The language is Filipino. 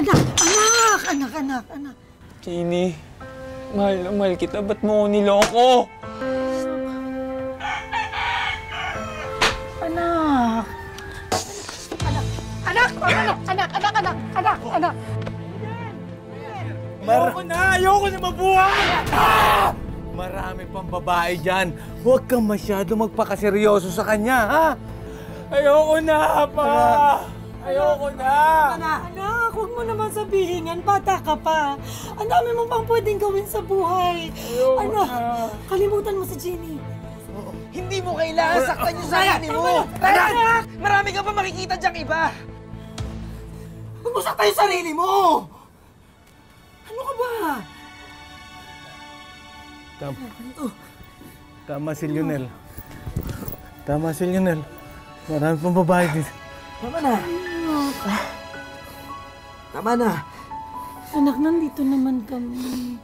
Anak. Jenny, mahal na mahal kita. Ba't mo ko niloko? Anak. Ayoko na mabuhay! Marami pang babae dyan. Huwag kang masyado magpakaseryoso sa kanya, ha? Ayoko na, pa! Ayoko na! Anak, huwag mo naman sabihin yan. Bata ka pa. Ang dami mo pang pwedeng gawin sa buhay. Ayoko na. Kalimutan mo si Jenny. Hindi mo kailangan saktan yung sarili mo! Anak! Marami ka pa makikita dyang iba! Huwag mo saktan yung sarili mo! Ano ka ba? Tama si Lionel. Marami pang babae dito. Tama na! Anak, nandito naman kami.